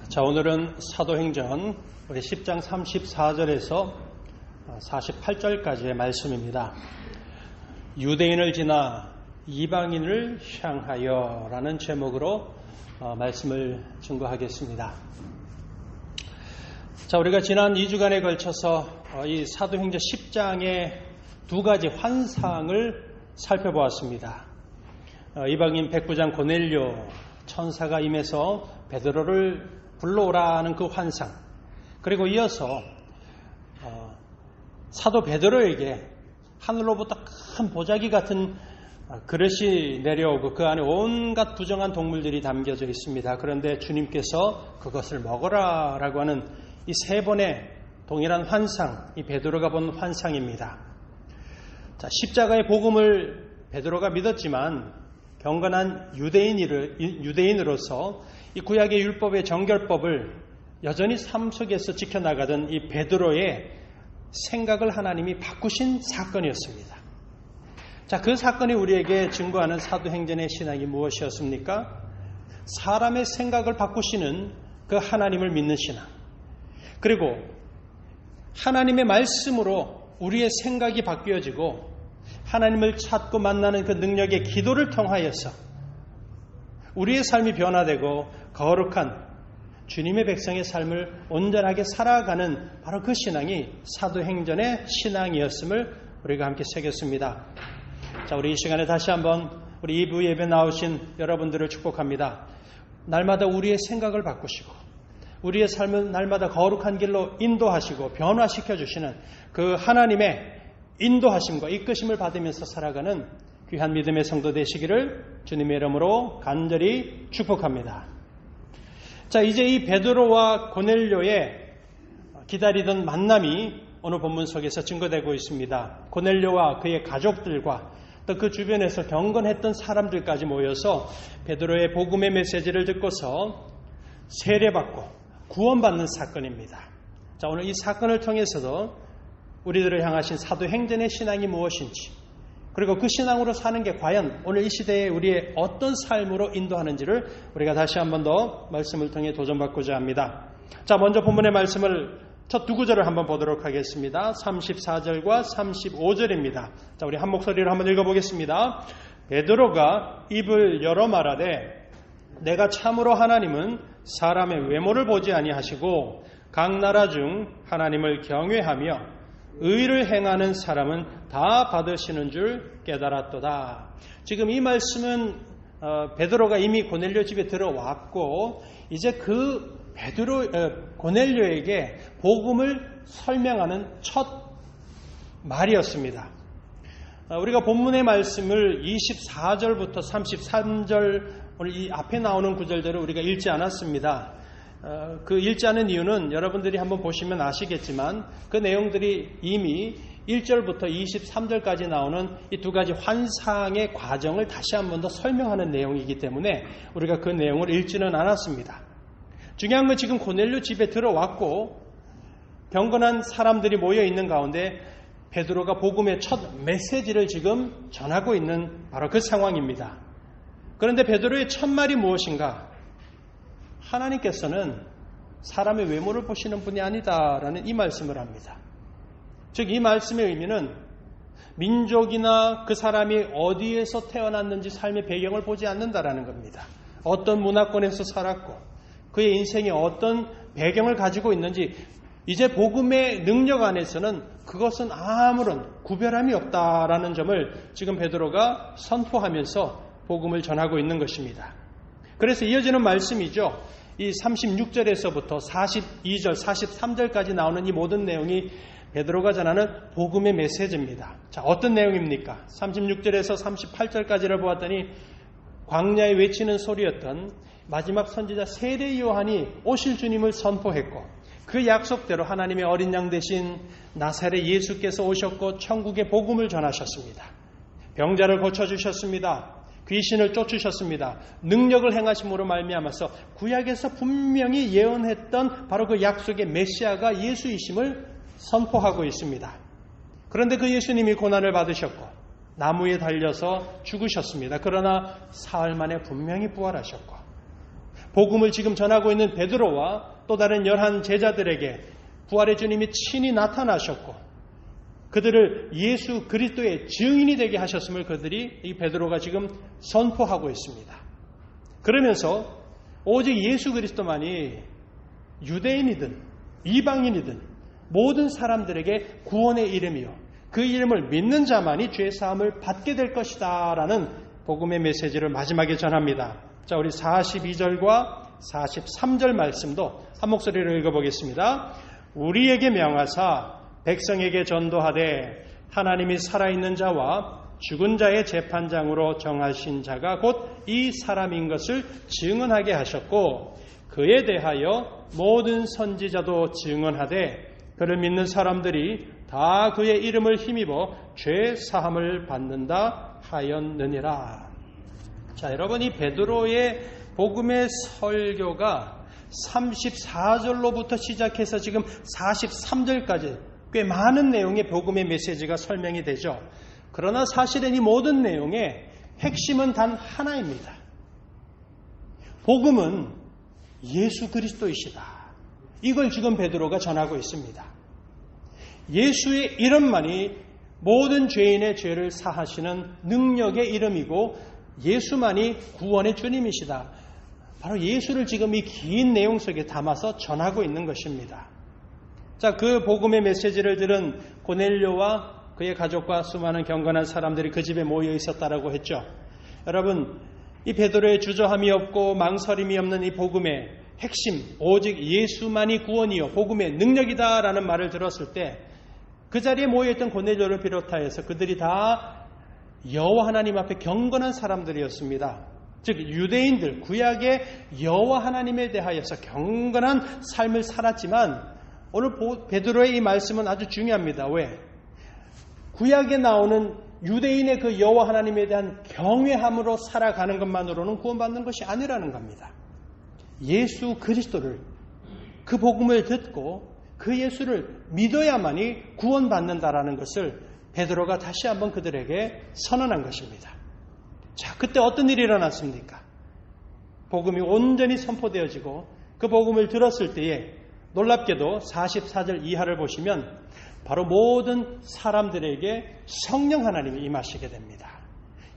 자, 오늘은 사도행전 우리 10장 34절에서 48절까지의 말씀입니다. 유대인을 지나 이방인을 향하여 라는 제목으로 말씀을 증거하겠습니다. 자, 우리가 지난 2주간에 걸쳐서 이 사도행전 10장의 두 가지 환상을 살펴보았습니다. 이방인 백부장 고넬료 천사가 임해서 베드로를 불러오라는 그 환상, 그리고 이어서 사도 베드로에게 하늘로부터 큰 보자기 같은 그릇이 내려오고 그 안에 온갖 부정한 동물들이 담겨져 있습니다. 그런데 주님께서 그것을 먹어라 라고 하는 이 세 번의 동일한 환상, 이 베드로가 본 환상입니다. 자, 십자가의 복음을 베드로가 믿었지만 경건한 유대인으로서 이 구약의 율법의 정결법을 여전히 삶 속에서 지켜나가던 이 베드로의 생각을 하나님이 바꾸신 사건이었습니다. 자, 그 사건이 우리에게 증거하는 사도행전의 신앙이 무엇이었습니까? 사람의 생각을 바꾸시는 그 하나님을 믿는 신앙, 그리고 하나님의 말씀으로 우리의 생각이 바뀌어지고 하나님을 찾고 만나는 그 능력의 기도를 통하여서 우리의 삶이 변화되고 거룩한 주님의 백성의 삶을 온전하게 살아가는 바로 그 신앙이 사도행전의 신앙이었음을 우리가 함께 새겼습니다. 자, 우리 이 시간에 다시 한번 우리 2부 예배 나오신 여러분들을 축복합니다. 날마다 우리의 생각을 바꾸시고 우리의 삶을 날마다 거룩한 길로 인도하시고 변화시켜 주시는 그 하나님의 인도하심과 이끄심을 받으면서 살아가는 귀한 믿음의 성도 되시기를 주님의 이름으로 간절히 축복합니다. 자, 이제 이 베드로와 고넬료의 기다리던 만남이 오늘 본문 속에서 증거되고 있습니다. 고넬료와 그의 가족들과 또 그 주변에서 경건했던 사람들까지 모여서 베드로의 복음의 메시지를 듣고서 세례받고 구원받는 사건입니다. 자, 오늘 이 사건을 통해서도 우리들을 향하신 사도행전의 신앙이 무엇인지, 그리고 그 신앙으로 사는 게 과연 오늘 이 시대에 우리의 어떤 삶으로 인도하는지를 우리가 다시 한 번 더 말씀을 통해 도전받고자 합니다. 자, 먼저 본문의 말씀을 첫 두 구절을 한번 보도록 하겠습니다. 34절과 35절입니다. 자, 우리 한 목소리로 한번 읽어보겠습니다. 베드로가 입을 열어 말하되 내가 참으로 하나님은 사람의 외모를 보지 아니하시고 각 나라 중 하나님을 경외하며 의를 행하는 사람은 다 받으시는 줄 깨달았도다. 지금 이 말씀은 베드로가 이미 고넬료 집에 들어왔고 이제 그 고넬료에게 복음을 설명하는 첫 말이었습니다. 우리가 본문의 말씀을 24절부터 33절 오늘 이 앞에 나오는 구절들을 우리가 읽지 않았습니다. 그 읽지 않은 이유는 여러분들이 한번 보시면 아시겠지만 그 내용들이 이미 1절부터 23절까지 나오는 이 두 가지 환상의 과정을 다시 한번 더 설명하는 내용이기 때문에 우리가 그 내용을 읽지는 않았습니다. 중요한 건 지금 고넬료 집에 들어왔고 경건한 사람들이 모여 있는 가운데 베드로가 복음의 첫 메시지를 지금 전하고 있는 바로 그 상황입니다. 그런데 베드로의 첫 말이 무엇인가? 하나님께서는 사람의 외모를 보시는 분이 아니다라는 이 말씀을 합니다. 즉, 이 말씀의 의미는 민족이나 그 사람이 어디에서 태어났는지 삶의 배경을 보지 않는다라는 겁니다. 어떤 문화권에서 살았고 그의 인생에 어떤 배경을 가지고 있는지 이제 복음의 능력 안에서는 그것은 아무런 구별함이 없다라는 점을 지금 베드로가 선포하면서 복음을 전하고 있는 것입니다. 그래서 이어지는 말씀이죠. 이 36절에서부터 42절, 43절까지 나오는 이 모든 내용이 베드로가 전하는 복음의 메시지입니다. 자, 어떤 내용입니까? 36절에서 38절까지를 보았더니 광야에 외치는 소리였던 마지막 선지자 세례 요한이 오실 주님을 선포했고 그 약속대로 하나님의 어린 양 되신 나사렛 예수께서 오셨고 천국의 복음을 전하셨습니다. 병자를 고쳐주셨습니다. 귀신을 쫓으셨습니다. 능력을 행하심으로 말미암아서 구약에서 분명히 예언했던 바로 그 약속의 메시아가 예수이심을 선포하고 있습니다. 그런데 그 예수님이 고난을 받으셨고 나무에 달려서 죽으셨습니다. 그러나 사흘 만에 분명히 부활하셨고 복음을 지금 전하고 있는 베드로와 또 다른 11 제자들에게 부활의 주님이 친히 나타나셨고 그들을 예수 그리스도의 증인이 되게 하셨음을 그들이 이 베드로가 지금 선포하고 있습니다. 그러면서 오직 예수 그리스도만이 유대인이든 이방인이든 모든 사람들에게 구원의 이름이요 그 이름을 믿는 자만이 죄 사함을 받게 될 것이다 라는 복음의 메시지를 마지막에 전합니다. 자, 우리 42절과 43절 말씀도 한 목소리로 읽어보겠습니다. 우리에게 명하사 백성에게 전도하되 하나님이 살아있는 자와 죽은 자의 재판장으로 정하신 자가 곧 이 사람인 것을 증언하게 하셨고 그에 대하여 모든 선지자도 증언하되 그를 믿는 사람들이 다 그의 이름을 힘입어 죄 사함을 받는다 하였느니라. 자, 여러분 이 베드로의 복음의 설교가 34절로부터 시작해서 지금 43절까지 꽤 많은 내용의 복음의 메시지가 설명이 되죠. 그러나 사실은 이 모든 내용의 핵심은 단 하나입니다. 복음은 예수 그리스도이시다. 이걸 지금 베드로가 전하고 있습니다. 예수의 이름만이 모든 죄인의 죄를 사하시는 능력의 이름이고 예수만이 구원의 주님이시다. 바로 예수를 지금 이 긴 내용 속에 담아서 전하고 있는 것입니다. 자, 그 복음의 메시지를 들은 고넬료와 그의 가족과 수많은 경건한 사람들이 그 집에 모여 있었다라고 했죠. 여러분, 이 베드로의 주저함이 없고 망설임이 없는 이 복음의 핵심, 오직 예수만이 구원이요 복음의 능력이다라는 말을 들었을 때 그 자리에 모여있던 고넬료를 비롯하여서 그들이 다 여호와 하나님 앞에 경건한 사람들이었습니다. 즉 유대인들, 구약의 여호와 하나님에 대하여서 경건한 삶을 살았지만 오늘 베드로의 이 말씀은 아주 중요합니다. 왜? 구약에 나오는 유대인의 그 여호와 하나님에 대한 경외함으로 살아가는 것만으로는 구원받는 것이 아니라는 겁니다. 예수 그리스도를, 그 복음을 듣고 그 예수를 믿어야만이 구원받는다라는 것을 베드로가 다시 한번 그들에게 선언한 것입니다. 자, 그때 어떤 일이 일어났습니까? 복음이 온전히 선포되어지고 그 복음을 들었을 때에 놀랍게도 44절 이하를 보시면 바로 모든 사람들에게 성령 하나님이 임하시게 됩니다.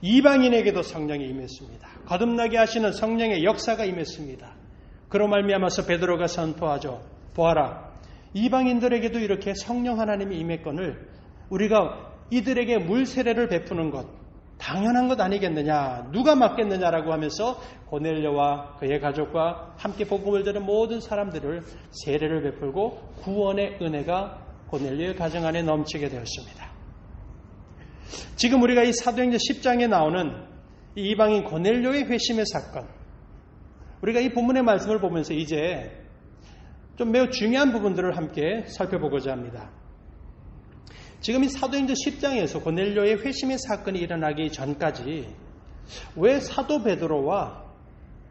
이방인에게도 성령이 임했습니다. 거듭나게 하시는 성령의 역사가 임했습니다. 그로 말미암아서 베드로가 선포하죠. 보아라, 이방인들에게도 이렇게 성령 하나님이 임했건을 우리가 이들에게 물 세례를 베푸는 것 당연한 것 아니겠느냐, 누가 맡겠느냐라고 하면서 고넬료와 그의 가족과 함께 복음을 들은 모든 사람들을 세례를 베풀고 구원의 은혜가 고넬료의 가정 안에 넘치게 되었습니다. 지금 우리가 이 사도행전 10장에 나오는 이 이방인 고넬료의 회심의 사건, 우리가 이 본문의 말씀을 보면서 이제 좀 매우 중요한 부분들을 함께 살펴보고자 합니다. 지금 이 사도행전 10장에서 고넬료의 회심의 사건이 일어나기 전까지 왜 사도 베드로와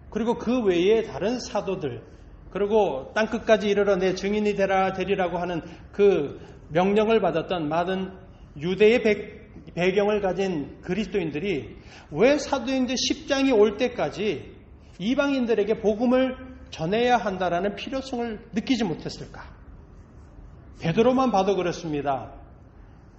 그리고 그 외에 다른 사도들, 그리고 땅끝까지 이르러 내 증인이 되리라고 하는 그 명령을 받았던 많은 유대의 배경을 가진 그리스도인들이 왜 사도행전 10장이 올 때까지 이방인들에게 복음을 전해야 한다라는 필요성을 느끼지 못했을까? 베드로만 봐도 그렇습니다.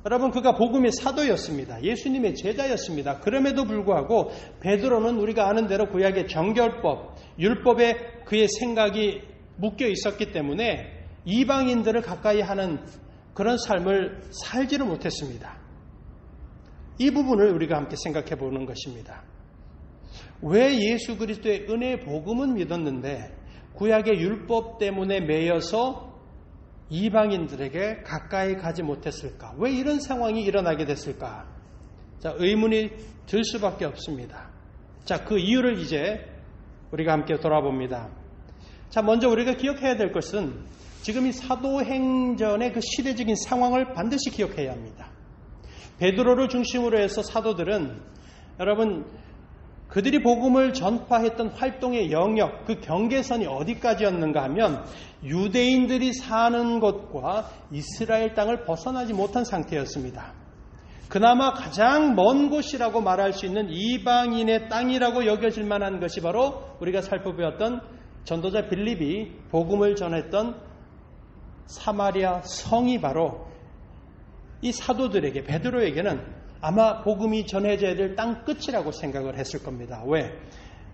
여러분, 그가 복음의 사도였습니다. 예수님의 제자였습니다. 그럼에도 불구하고 베드로는 우리가 아는 대로 구약의 정결법, 율법에 그의 생각이 묶여 있었기 때문에 이방인들을 가까이 하는 그런 삶을 살지를 못했습니다. 이 부분을 우리가 함께 생각해 보는 것입니다. 왜 예수 그리스도의 은혜의 복음은 믿었는데 구약의 율법 때문에 매여서 이방인들에게 가까이 가지 못했을까? 왜 이런 상황이 일어나게 됐을까? 자, 의문이 들 수밖에 없습니다. 자, 그 이유를 이제 우리가 함께 돌아봅니다. 자, 먼저 우리가 기억해야 될 것은 지금 이 사도행전의 그 시대적인 상황을 반드시 기억해야 합니다. 베드로를 중심으로 해서 사도들은 여러분 그들이 복음을 전파했던 활동의 영역, 그 경계선이 어디까지였는가 하면 유대인들이 사는 곳과 이스라엘 땅을 벗어나지 못한 상태였습니다. 그나마 가장 먼 곳이라고 말할 수 있는 이방인의 땅이라고 여겨질 만한 것이 바로 우리가 살펴보았던 전도자 빌립이 복음을 전했던 사마리아 성이 바로 이 사도들에게, 베드로에게는 아마 복음이 전해져야 될 땅 끝이라고 생각을 했을 겁니다. 왜?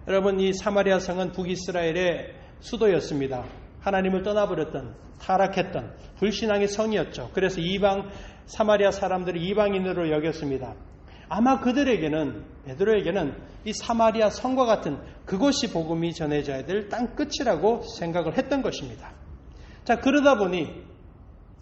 여러분, 이 사마리아 성은 북이스라엘의 수도였습니다. 하나님을 떠나버렸던, 타락했던 불신앙의 성이었죠. 그래서 사마리아 사람들이 이방인으로 여겼습니다. 아마 그들에게는, 베드로에게는 이 사마리아 성과 같은 그곳이 복음이 전해져야 될 땅 끝이라고 생각을 했던 것입니다. 자, 그러다 보니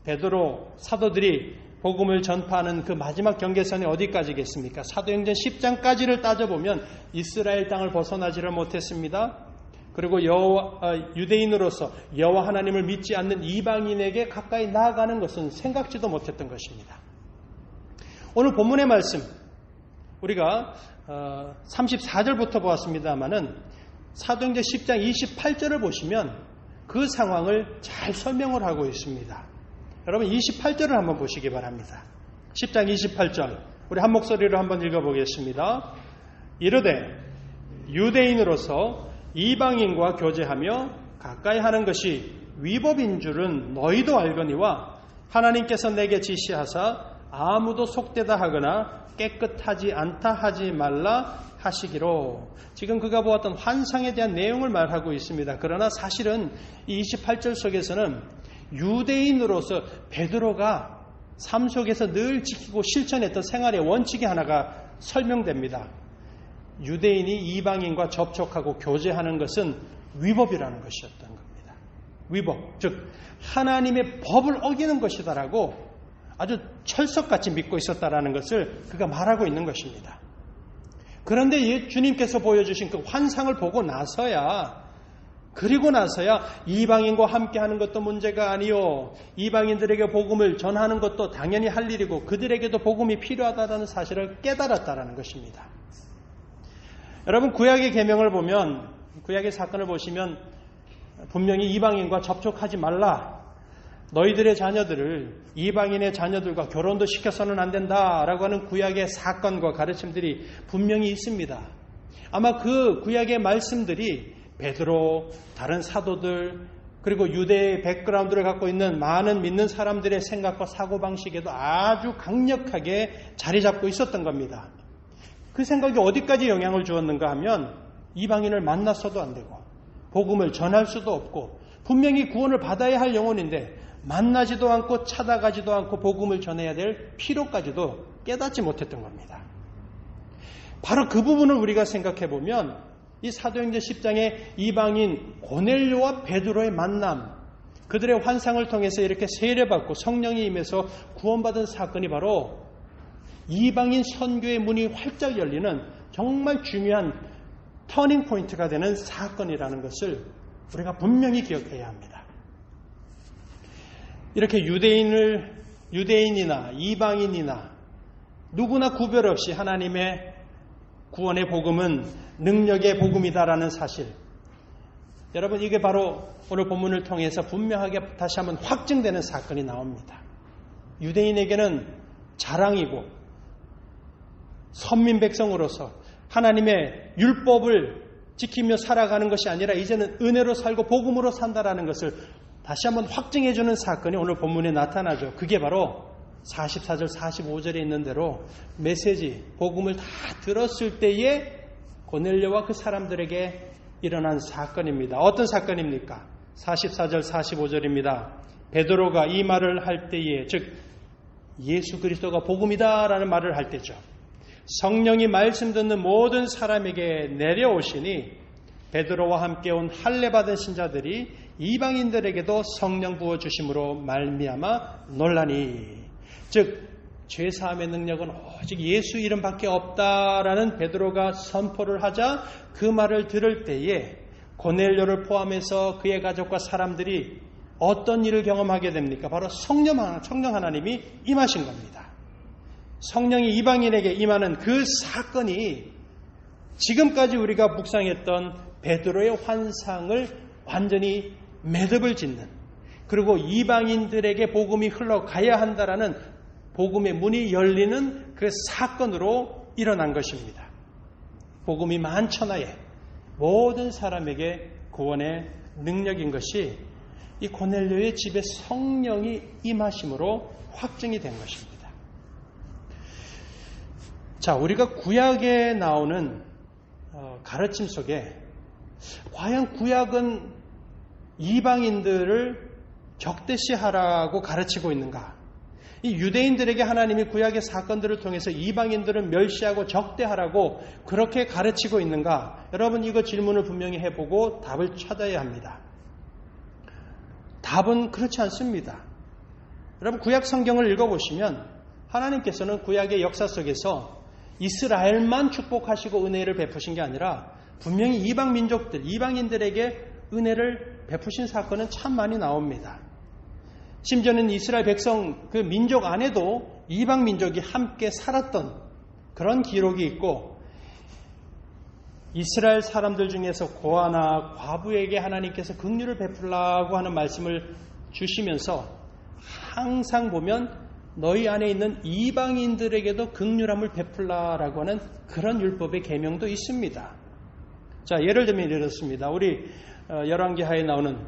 베드로 사도들이 복음을 전파하는 그 마지막 경계선이 어디까지겠습니까? 사도행전 10장까지를 따져보면 이스라엘 땅을 벗어나지를 못했습니다. 그리고 유대인으로서 여호와 하나님을 믿지 않는 이방인에게 가까이 나아가는 것은 생각지도 못했던 것입니다. 오늘 본문의 말씀, 우리가 34절부터 보았습니다마는 사도행전 10장 28절을 보시면 그 상황을 잘 설명을 하고 있습니다. 여러분 28절을 한번 보시기 바랍니다. 10장 28절 우리 한 목소리로 한번 읽어보겠습니다. 이르되 유대인으로서 이방인과 교제하며 가까이 하는 것이 위법인 줄은 너희도 알거니와 하나님께서 내게 지시하사 아무도 속되다 하거나 깨끗하지 않다 하지 말라 하시기로. 지금 그가 보았던 환상에 대한 내용을 말하고 있습니다. 그러나 사실은 이 28절 속에서는 유대인으로서 베드로가 삶 속에서 늘 지키고 실천했던 생활의 원칙이 하나가 설명됩니다. 유대인이 이방인과 접촉하고 교제하는 것은 위법이라는 것이었던 겁니다. 위법, 즉 하나님의 법을 어기는 것이다라고 아주 철석같이 믿고 있었다라는 것을 그가 말하고 있는 것입니다. 그런데 주님께서 보여주신 그 환상을 보고 나서야, 그리고 나서야 이방인과 함께하는 것도 문제가 아니요, 이방인들에게 복음을 전하는 것도 당연히 할 일이고 그들에게도 복음이 필요하다는 사실을 깨달았다라는 것입니다. 여러분, 구약의 계명을 보면, 구약의 사건을 보시면 분명히 이방인과 접촉하지 말라, 너희들의 자녀들을 이방인의 자녀들과 결혼도 시켜서는 안 된다라고 하는 구약의 사건과 가르침들이 분명히 있습니다. 아마 그 구약의 말씀들이 베드로, 다른 사도들, 그리고 유대의 백그라운드를 갖고 있는 많은 믿는 사람들의 생각과 사고방식에도 아주 강력하게 자리 잡고 있었던 겁니다. 그 생각이 어디까지 영향을 주었는가 하면 이방인을 만났어도 안 되고 복음을 전할 수도 없고 분명히 구원을 받아야 할 영혼인데 만나지도 않고 찾아가지도 않고 복음을 전해야 될 필요까지도 깨닫지 못했던 겁니다. 바로 그 부분을 우리가 생각해 보면 이 사도행전 10장의 이방인 고넬료와 베드로의 만남, 그들의 환상을 통해서 이렇게 세례받고 성령이 임해서 구원받은 사건이 바로 이방인 선교의 문이 활짝 열리는 정말 중요한 터닝 포인트가 되는 사건이라는 것을 우리가 분명히 기억해야 합니다. 이렇게 유대인이나 이방인이나 누구나 구별 없이 하나님의 구원의 복음은 능력의 복음이다라는 사실, 여러분, 이게 바로 오늘 본문을 통해서 분명하게 다시 한번 확증되는 사건이 나옵니다. 유대인에게는 자랑이고 선민 백성으로서 하나님의 율법을 지키며 살아가는 것이 아니라 이제는 은혜로 살고 복음으로 산다라는 것을 다시 한번 확증해 주는 사건이 오늘 본문에 나타나죠. 그게 바로 44절 45절에 있는 대로 메시지, 복음을 다 들었을 때에 고넬료와 그 사람들에게 일어난 사건입니다. 어떤 사건입니까? 44절 45절입니다. 베드로가 이 말을 할 때에, 즉 예수 그리스도가 복음이다라는 말을 할 때죠. 성령이 말씀 듣는 모든 사람에게 내려오시니 베드로와 함께 온 할례 받은 신자들이 이방인들에게도 성령 부어주심으로 말미암아 놀라니. 즉 죄사함의 능력은 오직 예수 이름밖에 없다라는 베드로가 선포를 하자 그 말을 들을 때에 고넬료를 포함해서 그의 가족과 사람들이 어떤 일을 경험하게 됩니까? 바로 성령 하나님이 임하신 겁니다. 성령이 이방인에게 임하는 그 사건이 지금까지 우리가 묵상했던 베드로의 환상을 완전히 매듭을 짓는, 그리고 이방인들에게 복음이 흘러가야 한다라는 복음의 문이 열리는 그 사건으로 일어난 것입니다. 복음이 만천하에 모든 사람에게 구원의 능력인 것이 이 고넬료의 집에 성령이 임하심으로 확증이 된 것입니다. 자, 우리가 구약에 나오는 가르침 속에 과연 구약은 이방인들을 적대시하라고 가르치고 있는가? 이 유대인들에게 하나님이 구약의 사건들을 통해서 이방인들을 멸시하고 적대하라고 그렇게 가르치고 있는가? 여러분, 이거 질문을 분명히 해보고 답을 찾아야 합니다. 답은 그렇지 않습니다. 여러분, 구약 성경을 읽어보시면 하나님께서는 구약의 역사 속에서 이스라엘만 축복하시고 은혜를 베푸신 게 아니라 분명히 이방 민족들, 이방인들에게 은혜를 베푸신 사건은 참 많이 나옵니다. 심지어는 이스라엘 백성 그 민족 안에도 이방 민족이 함께 살았던 그런 기록이 있고, 이스라엘 사람들 중에서 고아나 과부에게 하나님께서 긍휼을 베풀라고 하는 말씀을 주시면서 항상 보면 너희 안에 있는 이방인들에게도 긍휼함을 베풀라라고 하는 그런 율법의 계명도 있습니다. 자, 예를 들면 이렇습니다. 우리 열왕기하에 나오는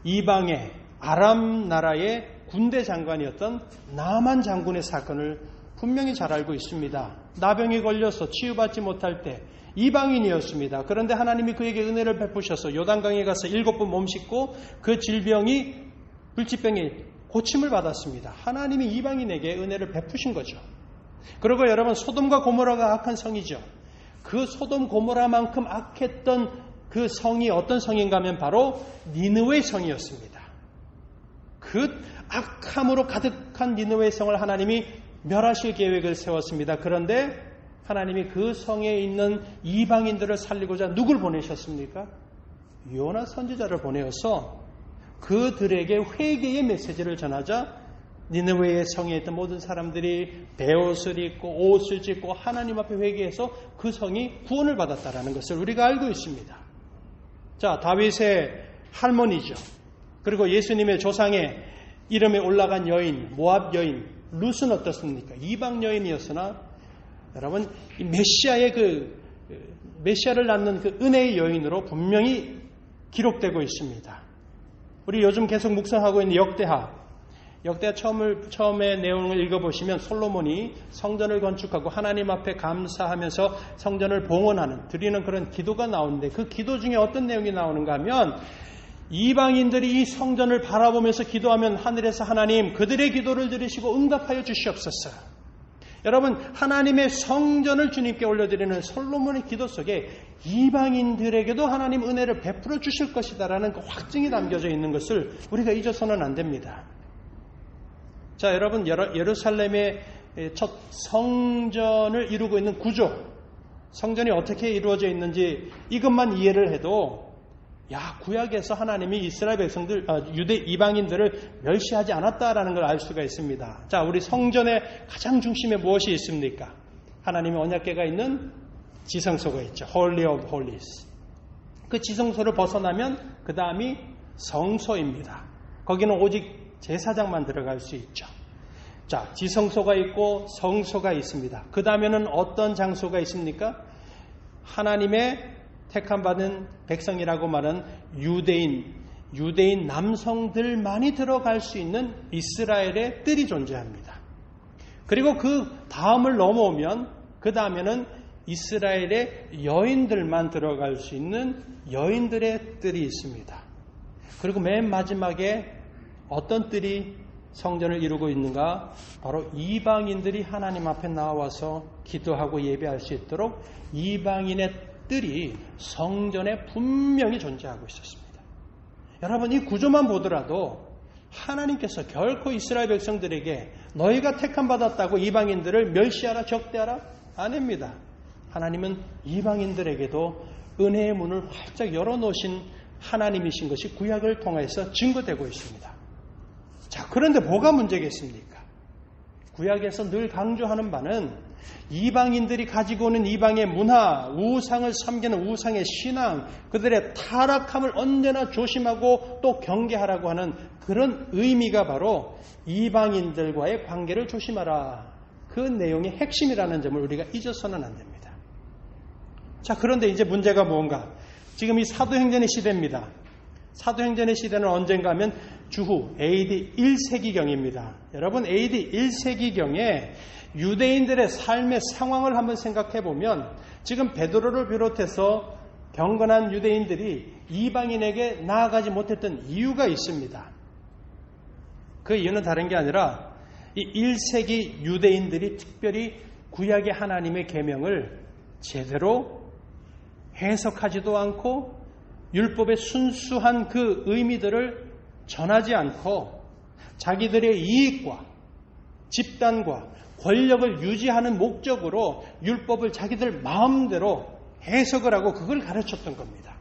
이방의 아람 나라의 군대 장관이었던 나만 장군의 사건을 분명히 잘 알고 있습니다. 나병에 걸려서 치유받지 못할 때 이방인이었습니다. 그런데 하나님이 그에게 은혜를 베푸셔서 요단강에 가서 7번 몸 씻고 그 질병이 불치병이 고침을 받았습니다. 하나님이 이방인에게 은혜를 베푸신 거죠. 그리고 여러분, 소돔과 고모라가 악한 성이죠. 그 소돔 고모라만큼 악했던 그 성이 어떤 성인가 하면 바로 니느웨 성이었습니다. 그 악함으로 가득한 니느웨 성을 하나님이 멸하실 계획을 세웠습니다. 그런데 하나님이 그 성에 있는 이방인들을 살리고자 누굴 보내셨습니까? 요나 선지자를 보내어서 그들에게 회개의 메시지를 전하자 니느웨의 성에 있던 모든 사람들이 베옷을 입고 옷을 찢고 하나님 앞에 회개해서 그 성이 구원을 받았다라는 것을 우리가 알고 있습니다. 자, 다윗의 할머니죠. 그리고 예수님의 조상의 이름에 올라간 여인, 모압 여인 룻은 어떻습니까? 이방 여인이었으나 여러분, 이 메시아를 낳는 그 은혜의 여인으로 분명히 기록되고 있습니다. 우리 요즘 계속 묵상하고 있는 역대하 처음에 내용을 읽어보시면 솔로몬이 성전을 건축하고 하나님 앞에 감사하면서 성전을 봉헌하는, 드리는 그런 기도가 나오는데 그 기도 중에 어떤 내용이 나오는가 하면 이방인들이 이 성전을 바라보면서 기도하면 하늘에서 하나님 그들의 기도를 들으시고 응답하여 주시옵소서. 여러분, 하나님의 성전을 주님께 올려드리는 솔로몬의 기도 속에 이방인들에게도 하나님 은혜를 베풀어 주실 것이다라는 그 확증이 담겨져 있는 것을 우리가 잊어서는 안 됩니다. 자, 여러분, 예루살렘의 첫 성전을 이루고 있는 구조, 성전이 어떻게 이루어져 있는지 이것만 이해를 해도 구약에서 하나님이 이스라엘 백성들, 유대 이방인들을 멸시하지 않았다라는 걸 알 수가 있습니다. 자, 우리 성전의 가장 중심에 무엇이 있습니까? 하나님의 언약궤가 있는 지성소가 있죠. Holy of Holies. 그 지성소를 벗어나면 그 다음이 성소입니다. 거기는 오직 제사장만 들어갈 수 있죠. 자, 지성소가 있고 성소가 있습니다. 그 다음에는 어떤 장소가 있습니까? 하나님의 택함 받은 백성이라고 말하는 유대인 남성들만이 들어갈 수 있는 이스라엘의 뜰이 존재합니다. 그리고 그 다음을 넘어오면 그 다음에는 이스라엘의 여인들만 들어갈 수 있는 여인들의 뜰이 있습니다. 그리고 맨 마지막에 어떤 뜰이 성전을 이루고 있는가? 바로 이방인들이 하나님 앞에 나와서 기도하고 예배할 수 있도록 이방인의 뜰이 성전에 분명히 존재하고 있었습니다. 여러분, 이 구조만 보더라도 하나님께서 결코 이스라엘 백성들에게 너희가 택함 받았다고 이방인들을 멸시하라, 적대하라 안 합니다. 하나님은 이방인들에게도 은혜의 문을 활짝 열어놓으신 하나님이신 것이 구약을 통해서 증거되고 있습니다. 자, 그런데 뭐가 문제겠습니까? 구약에서 늘 강조하는 바는 이방인들이 가지고 오는 이방의 문화, 우상을 섬기는 우상의 신앙, 그들의 타락함을 언제나 조심하고 또 경계하라고 하는 그런 의미가 바로 이방인들과의 관계를 조심하라. 그 내용의 핵심이라는 점을 우리가 잊어서는 안 됩니다. 자, 그런데 이제 문제가 뭔가? 지금 이 사도행전의 시대입니다. 사도행전의 시대는 언젠가 하면 주후 AD 1세기경입니다. 여러분, AD 1세기경에 유대인들의 삶의 상황을 한번 생각해 보면 지금 베드로를 비롯해서 경건한 유대인들이 이방인에게 나아가지 못했던 이유가 있습니다. 그 이유는 다른 게 아니라 이 1세기 유대인들이 특별히 구약의 하나님의 계명을 제대로 해석하지도 않고 율법의 순수한 그 의미들을 전하지 않고 자기들의 이익과 집단과 권력을 유지하는 목적으로 율법을 자기들 마음대로 해석을 하고 그걸 가르쳤던 겁니다.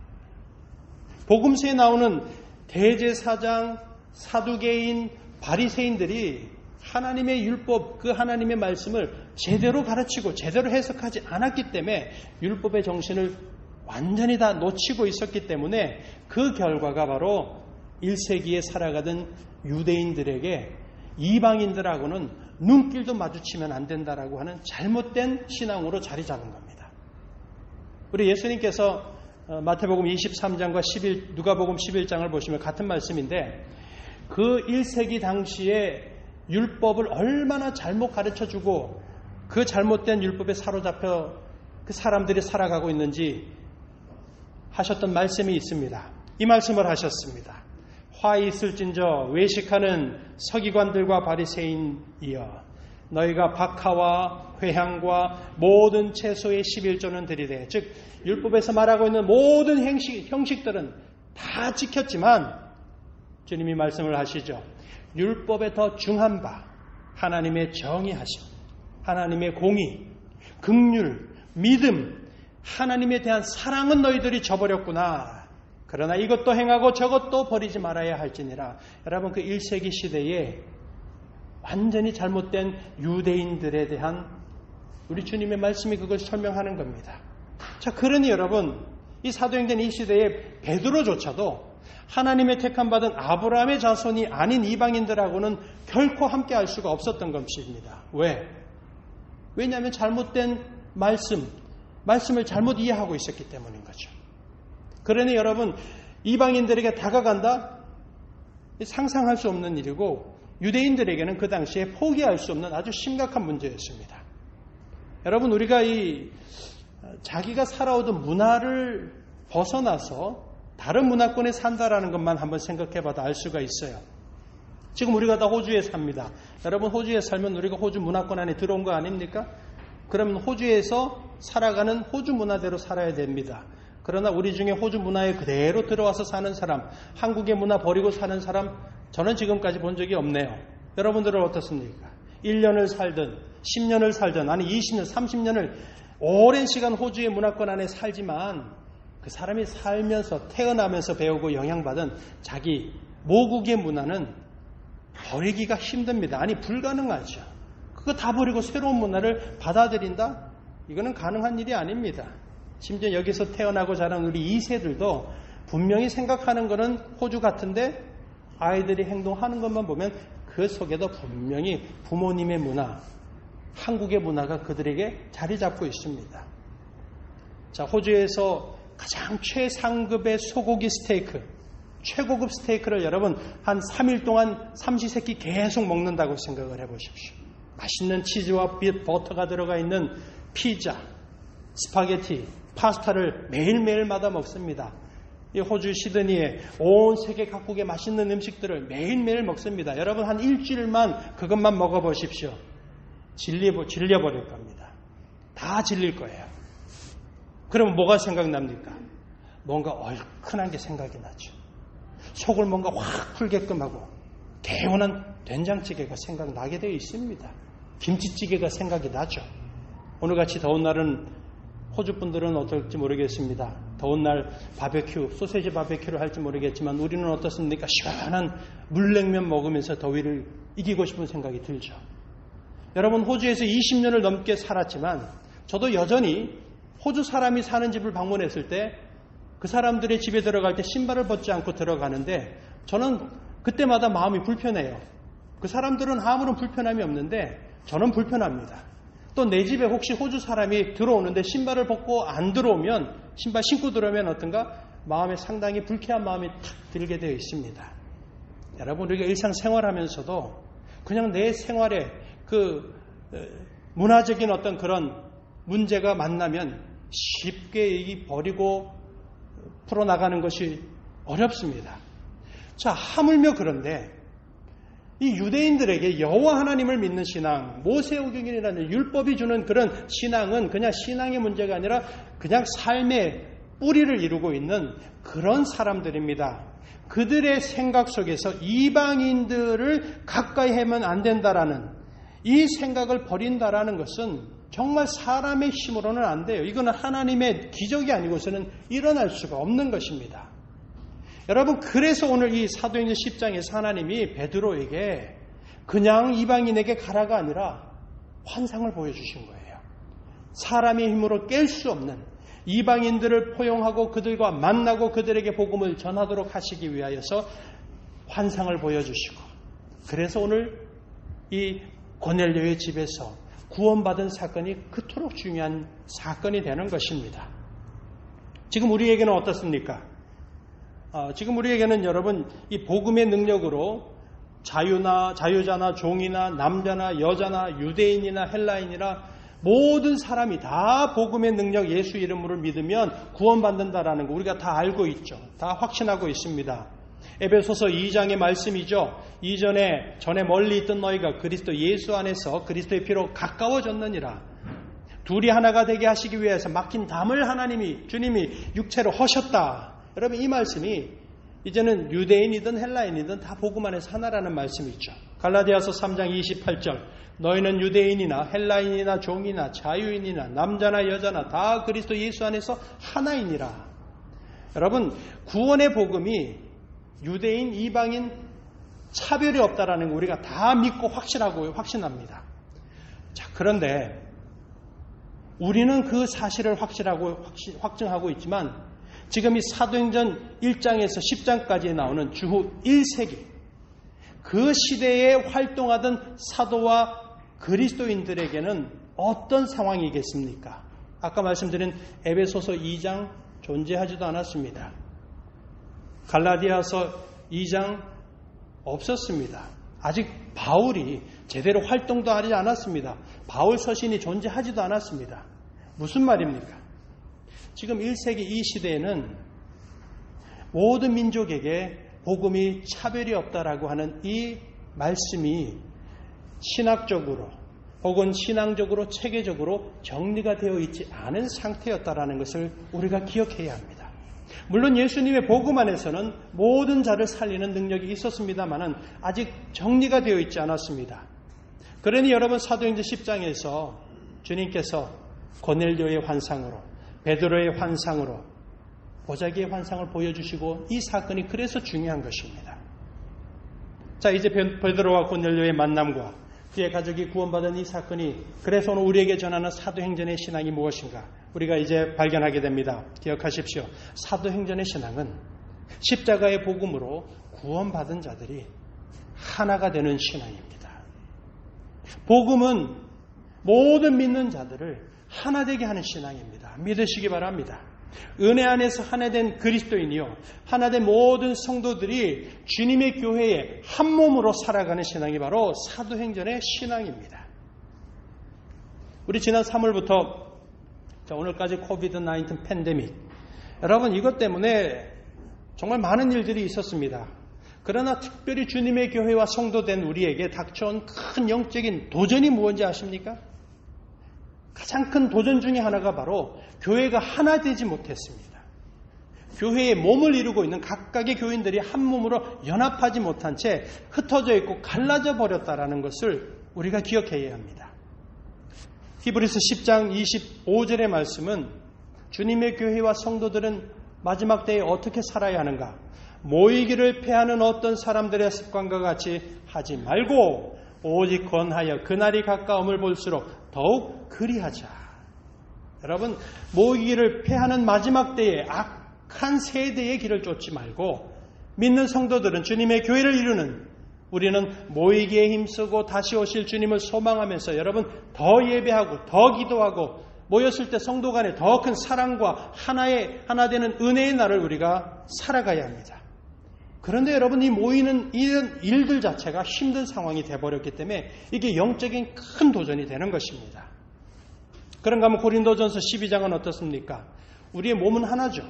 복음서에 나오는 대제사장, 사두개인, 바리새인들이 하나님의 율법, 그 하나님의 말씀을 제대로 가르치고 제대로 해석하지 않았기 때문에 율법의 정신을 완전히 다 놓치고 있었기 때문에 그 결과가 바로 1세기에 살아가던 유대인들에게 이방인들하고는 눈길도 마주치면 안 된다라고 하는 잘못된 신앙으로 자리 잡은 겁니다. 우리 예수님께서 마태복음 23장과 누가복음 11장을 보시면 같은 말씀인데 그 1세기 당시에 율법을 얼마나 잘못 가르쳐주고 그 잘못된 율법에 사로잡혀 그 사람들이 살아가고 있는지 하셨던 말씀이 있습니다. 이 말씀을 하셨습니다. 화 있을진저 외식하는 서기관들과 바리새인이여 너희가 박하와 회향과 모든 채소의 11조는 드리되 즉 율법에서 말하고 있는 모든 형식들은 다 지켰지만 주님이 말씀을 하시죠. 율법에 더 중한 바 하나님의 정의하심, 하나님의 공의, 긍휼, 믿음, 하나님에 대한 사랑은 너희들이 저버렸구나. 그러나 이것도 행하고 저것도 버리지 말아야 할지니라. 여러분, 그 1세기 시대에 완전히 잘못된 유대인들에 대한 우리 주님의 말씀이 그걸 설명하는 겁니다. 자, 그러니 여러분, 이 사도행전 이 시대에 베드로조차도 하나님의 택함 받은 아브라함의 자손이 아닌 이방인들하고는 결코 함께 할 수가 없었던 것입니다. 왜? 왜냐하면 잘못된 말씀을 잘못 이해하고 있었기 때문인 거죠. 그러니 여러분, 이방인들에게 다가간다? 상상할 수 없는 일이고 유대인들에게는 그 당시에 포기할 수 없는 아주 심각한 문제였습니다. 여러분, 우리가 자기가 살아오던 문화를 벗어나서 다른 문화권에 산다라는 것만 한번 생각해봐도 알 수가 있어요. 지금 우리가 다 호주에 삽니다. 여러분, 호주에 살면 우리가 호주 문화권 안에 들어온 거 아닙니까? 그러면 호주에서 살아가는 호주 문화대로 살아야 됩니다. 그러나 우리 중에 호주 문화에 그대로 들어와서 사는 사람, 한국의 문화 버리고 사는 사람, 저는 지금까지 본 적이 없네요. 여러분들은 어떻습니까? 1년을 살든 10년을 살든 아니 20년, 30년을 오랜 시간 호주의 문화권 안에 살지만 그 사람이 살면서 태어나면서 배우고 영향받은 자기 모국의 문화는 버리기가 힘듭니다. 아니 불가능하죠. 그거 다 버리고 새로운 문화를 받아들인다? 이거는 가능한 일이 아닙니다. 심지어 여기서 태어나고 자란 우리 2세들도 분명히 생각하는 거는 호주 같은데 아이들이 행동하는 것만 보면 그 속에도 분명히 부모님의 문화, 한국의 문화가 그들에게 자리 잡고 있습니다. 자, 호주에서 가장 최상급의 소고기 스테이크, 최고급 스테이크를 여러분 한 3일 동안 삼시세끼 계속 먹는다고 생각을 해보십시오. 맛있는 치즈와 버터가 들어가 있는 피자, 스파게티, 파스타를 매일매일마다 먹습니다. 이 호주 시드니에 온 세계 각국의 맛있는 음식들을 매일매일 먹습니다. 여러분 한 일주일만 그것만 먹어보십시오. 질려버릴 겁니다. 다 질릴 거예요. 그러면 뭐가 생각납니까? 뭔가 얼큰한 게 생각이 나죠. 속을 뭔가 확 풀게끔 하고 개운한 된장찌개가 생각나게 되어 있습니다. 김치찌개가 생각이 나죠. 오늘같이 더운 날은 호주 분들은 어떨지 모르겠습니다. 더운 날 바베큐, 소세지 바베큐를 할지 모르겠지만 우리는 어떻습니까? 시원한 물냉면 먹으면서 더위를 이기고 싶은 생각이 들죠. 여러분, 호주에서 20년을 넘게 살았지만 저도 여전히 호주 사람이 사는 집을 방문했을 때 그 사람들의 집에 들어갈 때 신발을 벗지 않고 들어가는데 저는 그때마다 마음이 불편해요. 그 사람들은 아무런 불편함이 없는데 저는 불편합니다. 또 내 집에 혹시 호주 사람이 들어오는데 신발을 벗고 안 들어오면, 신발 신고 들어오면 어떤가? 마음에 상당히 불쾌한 마음이 탁 들게 되어 있습니다. 여러분, 우리가 일상생활하면서도 그냥 내 생활에 그 문화적인 어떤 그런 문제가 만나면 쉽게 버리고 풀어나가는 것이 어렵습니다. 자, 하물며 그런데 이 유대인들에게 여호와 하나님을 믿는 신앙, 모세오경이라는 율법이 주는 그런 신앙은 그냥 신앙의 문제가 아니라 그냥 삶의 뿌리를 이루고 있는 그런 사람들입니다. 그들의 생각 속에서 이방인들을 가까이 하면 안 된다라는 이 생각을 버린다라는 것은 정말 사람의 힘으로는 안 돼요. 이거는 하나님의 기적이 아니고서는 일어날 수가 없는 것입니다. 여러분, 그래서 오늘 이 사도행전 10장에서 하나님이 베드로에게 그냥 이방인에게 가라가 아니라 환상을 보여주신 거예요. 사람의 힘으로 깰 수 없는 이방인들을 포용하고 그들과 만나고 그들에게 복음을 전하도록 하시기 위하여서 환상을 보여주시고, 그래서 오늘 이 고넬료의 집에서 구원받은 사건이 그토록 중요한 사건이 되는 것입니다. 지금 우리에게는 어떻습니까? 지금 우리에게는 여러분 이 복음의 능력으로 자유자나 종이나 남자나 여자나 유대인이나 헬라인이나 모든 사람이 다 복음의 능력 예수 이름으로 믿으면 구원받는다라는 거 우리가 다 알고 있죠. 다 확신하고 있습니다. 에베소서 2장의 말씀이죠. 전에 멀리 있던 너희가 그리스도 예수 안에서 그리스도의 피로 가까워졌느니라. 둘이 하나가 되게 하시기 위해서 막힌 담을 주님이 육체로 허셨다. 여러분, 이 말씀이 이제는 유대인이든 헬라인이든 다 복음 안에서 하나라는 말씀이 있죠. 갈라디아서 3장 28절 너희는 유대인이나 헬라인이나 종이나 자유인이나 남자나 여자나 다 그리스도 예수 안에서 하나이니라. 여러분, 구원의 복음이 유대인, 이방인 차별이 없다라는 거 우리가 다 믿고 확신합니다. 자, 그런데 우리는 그 사실을 확증하고 있지만 지금 이 사도행전 1장에서 10장까지 나오는 주후 1세기 그 시대에 활동하던 사도와 그리스도인들에게는 어떤 상황이겠습니까? 아까 말씀드린 에베소서 2장 존재하지도 않았습니다. 갈라디아서 2장 없었습니다. 아직 바울이 제대로 활동도 하지 않았습니다. 바울 서신이 존재하지도 않았습니다. 무슨 말입니까? 지금 1세기 이 시대에는 모든 민족에게 복음이 차별이 없다라고 하는 이 말씀이 신학적으로 혹은 신앙적으로 체계적으로 정리가 되어 있지 않은 상태였다라는 것을 우리가 기억해야 합니다. 물론 예수님의 복음 안에서는 모든 자를 살리는 능력이 있었습니다만은 아직 정리가 되어 있지 않았습니다. 그러니 여러분 사도행전 10장에서 주님께서 고넬료의 환상으로 베드로의 환상으로 보자기의 환상을 보여주시고 이 사건이 그래서 중요한 것입니다. 자, 이제 베드로와 고넬료의 만남과 그의 가족이 구원받은 이 사건이 그래서 오늘 우리에게 전하는 사도행전의 신앙이 무엇인가 우리가 이제 발견하게 됩니다. 기억하십시오. 사도행전의 신앙은 십자가의 복음으로 구원받은 자들이 하나가 되는 신앙입니다. 복음은 모든 믿는 자들을 하나 되게 하는 신앙입니다. 믿으시기 바랍니다. 은혜 안에서 하나된 그리스도인이요 하나된 모든 성도들이 주님의 교회에 한 몸으로 살아가는 신앙이 바로 사도행전의 신앙입니다. 우리 지난 3월부터 오늘까지 코비드-19 팬데믹 여러분 이것 때문에 정말 많은 일들이 있었습니다. 그러나 특별히 주님의 교회와 성도된 우리에게 닥쳐온 큰 영적인 도전이 무엇인지 아십니까? 가장 큰 도전 중에 하나가 바로 교회가 하나 되지 못했습니다. 교회의 몸을 이루고 있는 각각의 교인들이 한 몸으로 연합하지 못한 채 흩어져 있고 갈라져 버렸다라는 것을 우리가 기억해야 합니다. 히브리서 10장 25절의 말씀은 주님의 교회와 성도들은 마지막 때에 어떻게 살아야 하는가? 모이기를 패하는 어떤 사람들의 습관과 같이 하지 말고 오직 권하여 그날이 가까움을 볼수록 더욱 그리하자. 여러분, 모이기를 패하는 마지막 때에 악한 세대의 길을 쫓지 말고 믿는 성도들은 주님의 교회를 이루는 우리는 모이기에 힘쓰고 다시 오실 주님을 소망하면서 여러분 더 예배하고 더 기도하고 모였을 때 성도 간에 더 큰 사랑과 하나 되는 은혜의 날을 우리가 살아가야 합니다. 그런데 여러분, 이 모이는 이런 일들 자체가 힘든 상황이 되어버렸기 때문에 이게 영적인 큰 도전이 되는 것입니다. 그런가 하면 고린도전서 12장은 어떻습니까? 우리의 몸은 하나죠.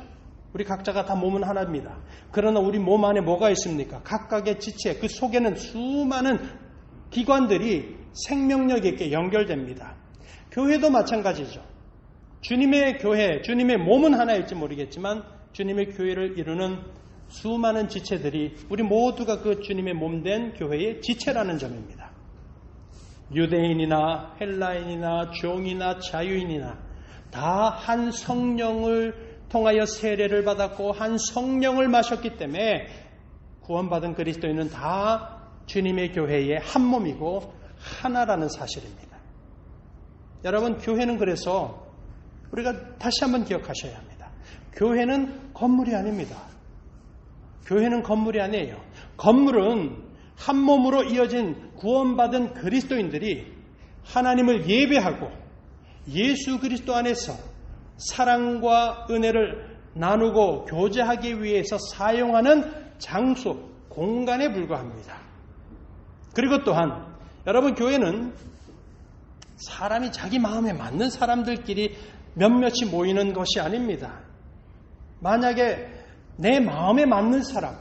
우리 각자가 다 몸은 하나입니다. 그러나 우리 몸 안에 뭐가 있습니까? 각각의 지체, 그 속에는 수많은 기관들이 생명력 있게 연결됩니다. 교회도 마찬가지죠. 주님의 교회, 주님의 몸은 하나일지 모르겠지만 주님의 교회를 이루는 수많은 지체들이 우리 모두가 그 주님의 몸된 교회의 지체라는 점입니다. 유대인이나 헬라인이나 종이나 자유인이나 다 한 성령을 통하여 세례를 받았고 한 성령을 마셨기 때문에 구원받은 그리스도인은 다 주님의 교회의 한 몸이고 하나라는 사실입니다. 여러분, 교회는 그래서 우리가 다시 한번 기억하셔야 합니다. 교회는 건물이 아닙니다. 교회는 건물이 아니에요. 건물은 한 몸으로 이어진 구원받은 그리스도인들이 하나님을 예배하고 예수 그리스도 안에서 사랑과 은혜를 나누고 교제하기 위해서 사용하는 장소, 공간에 불과합니다. 그리고 또한 여러분, 교회는 사람이 자기 마음에 맞는 사람들끼리 몇몇이 모이는 것이 아닙니다. 만약에 내 마음에 맞는 사람,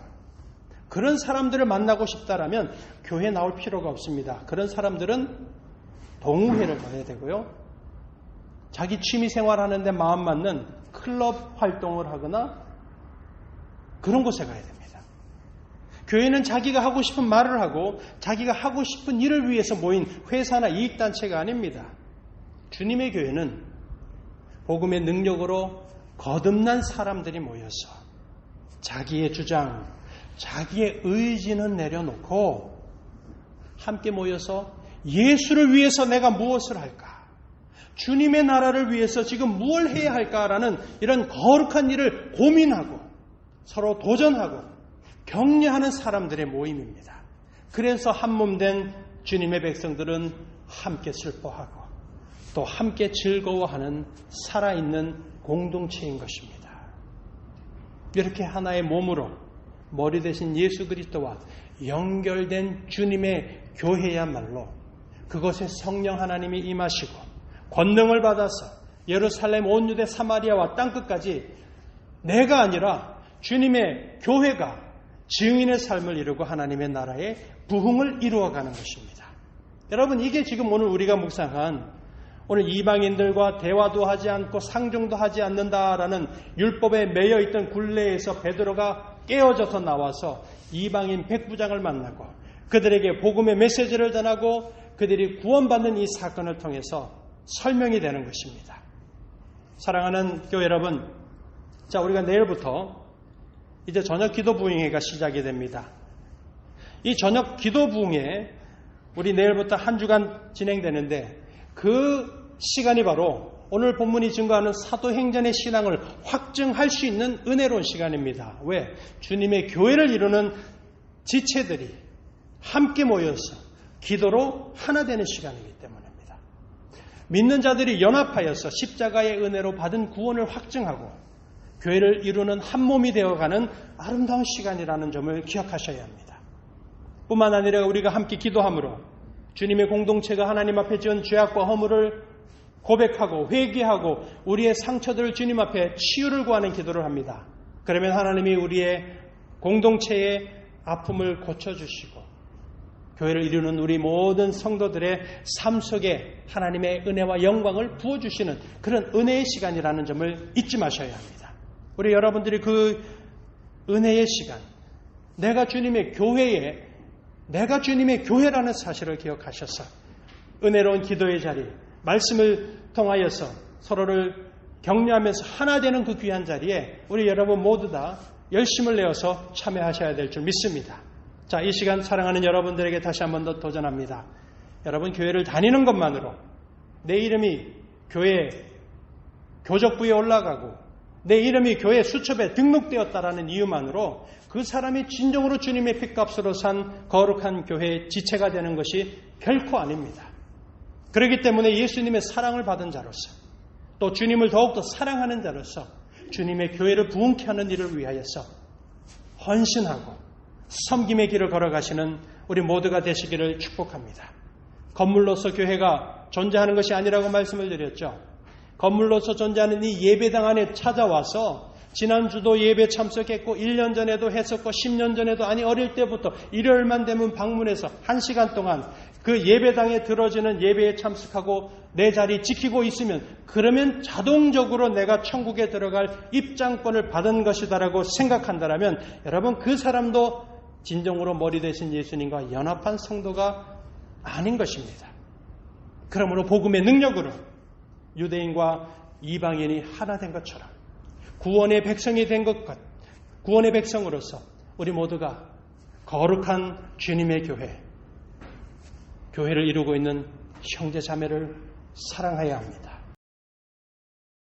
그런 사람들을 만나고 싶다라면 교회에 나올 필요가 없습니다. 그런 사람들은 동호회를 가야 되고요. 자기 취미 생활하는데 마음 맞는 클럽 활동을 하거나 그런 곳에 가야 됩니다. 교회는 자기가 하고 싶은 말을 하고 자기가 하고 싶은 일을 위해서 모인 회사나 이익단체가 아닙니다. 주님의 교회는 복음의 능력으로 거듭난 사람들이 모여서 자기의 주장, 자기의 의지는 내려놓고 함께 모여서 예수를 위해서 내가 무엇을 할까? 주님의 나라를 위해서 지금 무엇을 해야 할까라는 이런 거룩한 일을 고민하고 서로 도전하고 격려하는 사람들의 모임입니다. 그래서 한 몸 된 주님의 백성들은 함께 슬퍼하고 또 함께 즐거워하는 살아있는 공동체인 것입니다. 이렇게 하나의 몸으로 머리 대신 예수 그리스도와 연결된 주님의 교회야말로 그것에 성령 하나님이 임하시고 권능을 받아서 예루살렘 온 유대 사마리아와 땅끝까지 내가 아니라 주님의 교회가 증인의 삶을 이루고 하나님의 나라의 부흥을 이루어가는 것입니다. 여러분, 이게 지금 오늘 우리가 묵상한 오늘 이방인들과 대화도 하지 않고 상종도 하지 않는다라는 율법에 매여 있던 굴레에서 베드로가 깨어져서 나와서 이방인 백부장을 만나고 그들에게 복음의 메시지를 전하고 그들이 구원받는 이 사건을 통해서 설명이 되는 것입니다. 사랑하는 교회 여러분, 자, 우리가 내일부터 이제 저녁 기도 부흥회가 시작이 됩니다. 이 저녁 기도 부흥회 우리 내일부터 한 주간 진행되는데 그 시간이 바로 오늘 본문이 증거하는 사도행전의 신앙을 확증할 수 있는 은혜로운 시간입니다. 왜? 주님의 교회를 이루는 지체들이 함께 모여서 기도로 하나 되는 시간이기 때문입니다. 믿는 자들이 연합하여서 십자가의 은혜로 받은 구원을 확증하고 교회를 이루는 한 몸이 되어가는 아름다운 시간이라는 점을 기억하셔야 합니다. 뿐만 아니라 우리가 함께 기도함으로 주님의 공동체가 하나님 앞에 지은 죄악과 허물을 고백하고 회개하고 우리의 상처들을 주님 앞에 치유를 구하는 기도를 합니다. 그러면 하나님이 우리의 공동체의 아픔을 고쳐주시고 교회를 이루는 우리 모든 성도들의 삶 속에 하나님의 은혜와 영광을 부어주시는 그런 은혜의 시간이라는 점을 잊지 마셔야 합니다. 우리 여러분들이 그 은혜의 시간, 내가 주님의 교회라는 사실을 기억하셔서 은혜로운 기도의 자리, 말씀을 통하여서 서로를 격려하면서 하나 되는 그 귀한 자리에 우리 여러분 모두 다 열심을 내어서 참여하셔야 될 줄 믿습니다. 자, 이 시간 사랑하는 여러분들에게 다시 한 번 더 도전합니다. 여러분, 교회를 다니는 것만으로 내 이름이 교회 교적부에 올라가고 내 이름이 교회 수첩에 등록되었다라는 이유만으로 그 사람이 진정으로 주님의 핏값으로 산 거룩한 교회의 지체가 되는 것이 결코 아닙니다. 그렇기 때문에 예수님의 사랑을 받은 자로서 또 주님을 더욱더 사랑하는 자로서 주님의 교회를 부흥케 하는 일을 위하여서 헌신하고 섬김의 길을 걸어가시는 우리 모두가 되시기를 축복합니다. 건물로서 교회가 존재하는 것이 아니라고 말씀을 드렸죠. 건물로서 존재하는 이 예배당 안에 찾아와서 지난주도 예배 참석했고 1년 전에도 했었고 10년 전에도 어릴 때부터 일요일만 되면 방문해서 1시간 동안 그 예배당에 들어지는 예배에 참석하고 내 자리 지키고 있으면 그러면 자동적으로 내가 천국에 들어갈 입장권을 받은 것이다라고 생각한다면 여러분 그 사람도 진정으로 머리 되신 예수님과 연합한 성도가 아닌 것입니다. 그러므로 복음의 능력으로 유대인과 이방인이 하나 된 것처럼 구원의 백성이 된 구원의 백성으로서 우리 모두가 거룩한 주님의 교회를 이루고 있는 형제 자매를 사랑해야 합니다.